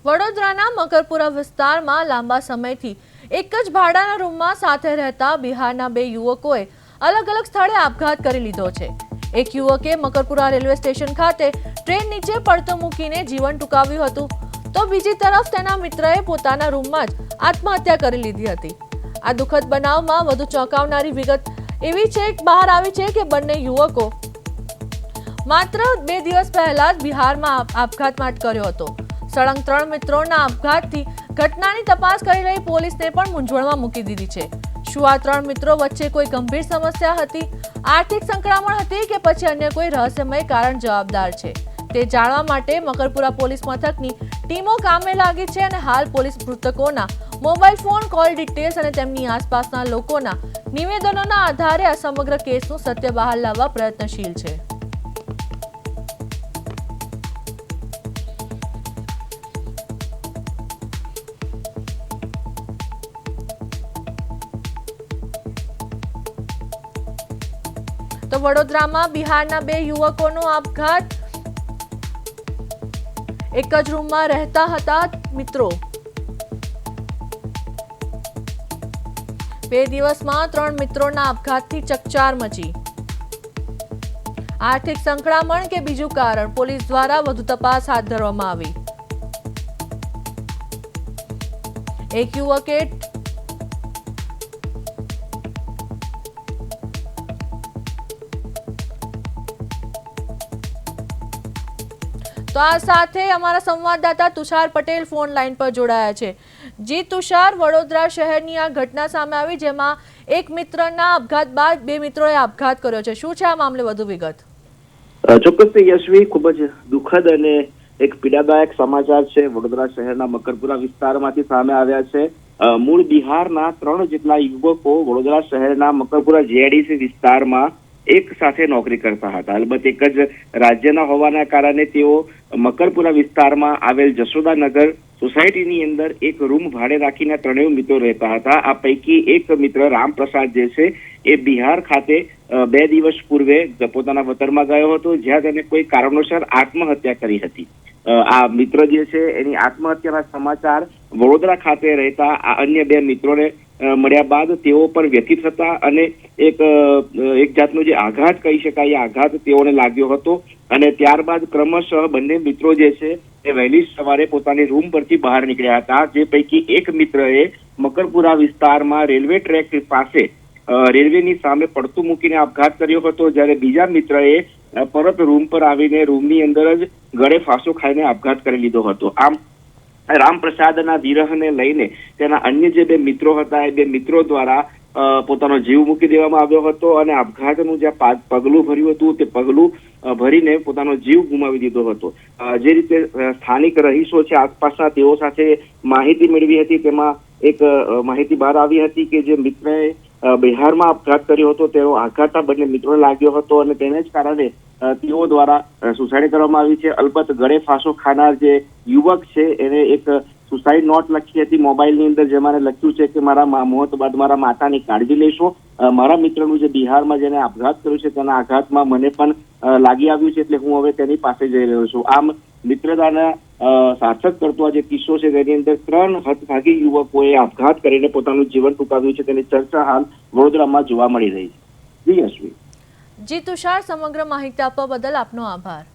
વડોદરાના મકરપુરા વિસ્તારમાં લાંબા સમયથી એક જ ભાડાના રૂમમાં સાથે રહેતા બિહારના બે યુવકોએ અલગ અલગ સ્થળે આપઘાત કરી લીધો છે। એક યુવકે મકરપુરા રેલવે સ્ટેશન ખાતે ટ્રેન નીચે પડતો મૂકીને જીવન ટૂંકાવ્યું હતું, તો બીજી તરફ તેના મિત્રએ પોતાના રૂમમાં જ આત્મહત્યા કરી લીધી હતી। આ દુઃખદ બનાવમાં વધુ ચોંકાવનારી વિગત એવી છે બહાર આવી છે કે બંને યુવકો માત્ર 2 દિવસ પહેલા જ બિહારમાં આપઘાત કર્યો હતો। સળંગ 3 મિત્રોના આપઘાતથી ઘટનાની તપાસ કરી રહી પોલીસને પણ મૂંઝવણમાં મૂકી દીધી છે। શું આ 3 મિત્રો વચ્ચે કોઈ ગંભીર સમસ્યા હતી, આર્થિક સંકળામણ હતી કે પછી અન્ય કોઈ રહસ્યમય કારણ જવાબદાર છે, તે જાણવા માટે મકરપુરા પોલીસ મથકની ટીમો કામે લાગી છે અને હાલ પોલીસ મૃતકોના મોબાઈલ ફોન કોલ ડિટેલ્સ અને તેમની આસપાસના લોકોના નિવેદનોના આધારે આ સમગ્ર કેસનું સત્ય બહાર લાવવા પ્રયત્નશીલ છે। તો વડોદરામાં બિહારના બે યુવકોનો આપઘાત। એક જ રૂમમાં રહેતા હતા મિત્રો। 2 દિવસમાં 3 મિત્રોના આપઘાતથી ચકચાર મચી। આર્થિક સંકળામણ કે બીજું કારણ, પોલીસ દ્વારા વધુ તપાસ હાથ ધરવામાં આવી। એક યુવકે તો આ સાથે અમારા સંવાદદાતા તુષાર પટેલ ફોન લાઈન પર જોડાયા છે। જી તુષાર, વડોદરા શહેરની આ ઘટના સામે આવી જેમાં એક મિત્રના આપઘાત બાદ 2 મિત્રોએ આપઘાત કર્યો છે, શું છે આ મામલે વધુ વિગત? ચોક્કસથી યશવી, ખૂબ જ દુઃખદ અને એક પીડાદાયક સમાચાર છે વડોદરા શહેરના મકરપુરા વિસ્તારમાંથી સામે આવ્યા છે। મૂળ બિહારના 3 જેટલા યુવકો વડોદરા શહેરના મકરપુરા જીઆઈડીસી વિસ્તારમાં એક સાથે નોકરી કરતા હતા। અલબત્ત એક જ રાજ્યના હોવાના કારણે તેઓ મકરપુરા વિસ્તારમાં આવેલ જશોદાનગર સોસાયટીની અંદર એક રૂમ ભાડે રાખીને 3 મિત્રો રહેતા હતા। આ પૈકી એક મિત્ર રામપ્રસાદ જે છે એ બિહાર ખાતે 2 દિવસ પૂર્વે પોતાના વતનમાં ગયો હતો, જ્યાં તેને કોઈ કારણોસર આત્મહત્યા કરી હતી। આ મિત્ર જે છે એની આત્મહત્યાના સમાચાર વડોદરા ખાતે રહેતા આ અન્ય 2 મિત્રોને મળ્યા બાદ તેઓ પણ વ્યથિત હતા અને એક જાતનો જે આઘાત કહી શકાય, આઘાત તેઓને લાગ્યો હતો અને ત્યારબાદ ક્રમશઃ બંને મિત્રો જે છે એ વહેલી સવારે પોતાની રૂમ પરથી બહાર નીકળ્યા હતા। જે પૈકી એક મિત્રએ મકરપુરા વિસ્તારમાં રેલવે ટ્રેક પાસે રેલવેની સામે પડતું મૂકીને આપઘાત કર્યો હતો, જ્યારે બીજા મિત્રએ પરત રૂમ પર આવીને રૂમની અંદર જ ગળે ફાંસો ખાઈને આપઘાત કરી લીધો હતો। આમ રામપ્રસાદના વિરહને લઈને તેના અન્ય જે 2 મિત્રો હતા એ 2 મિત્રો દ્વારા પોતાનો જીવ મૂકી દેવામાં આવ્યો હતો અને આપઘાતનું જે પગલું ભર્યું હતું તે પગલું ભરીને પોતાનો જીવ ગુમાવી દીધો હતો। જે રીતે સ્થાનિક રહીશો છે આસપાસના, તેઓ સાથે માહિતી મેળવી હતી, તેમાં એક માહિતી બહાર આવી હતી કે જે મિત્રએ બિહારમાં આપઘાત કર્યો હતો તેનો આઘાત આ બંને મિત્રોને લાગ્યો હતો અને તેને જ કારણે તેઓ દ્વારા સુસાઇડ કરવામાં આવી છે। અલબત્ત ગળે ફાંસો ખાનાર જે યુવક છે એને એક સુસાઇડ નોટ લખી હતી મોબાઈલની અંદર, જેમાં લખ્યું છે કે મારા મોત બાદ મારા માતાની કાળજી લેશો, મારા મિત્રનું જે બિહારમાં જેને આપઘાત કર્યો છે તેના આઘાતમાં મને પણ લાગી આવ્યું છે, એટલે હું હવે તેની પાસે જઈ રહ્યો છું। આમ મિત્રતાના સાર્થક કરતો આ જે કિસ્સો છે તેની અંદર 3 હતભાગી યુવકોએ આપઘાત કરીને પોતાનું જીવન ટૂંકાવ્યું છે, તેની ચર્ચા હાલ વડોદરામાં જોવા મળી રહી છે। જી યશવી। જી તુષાર, સમગ્ર માહિતી આપવા બદલ આપનો આભાર।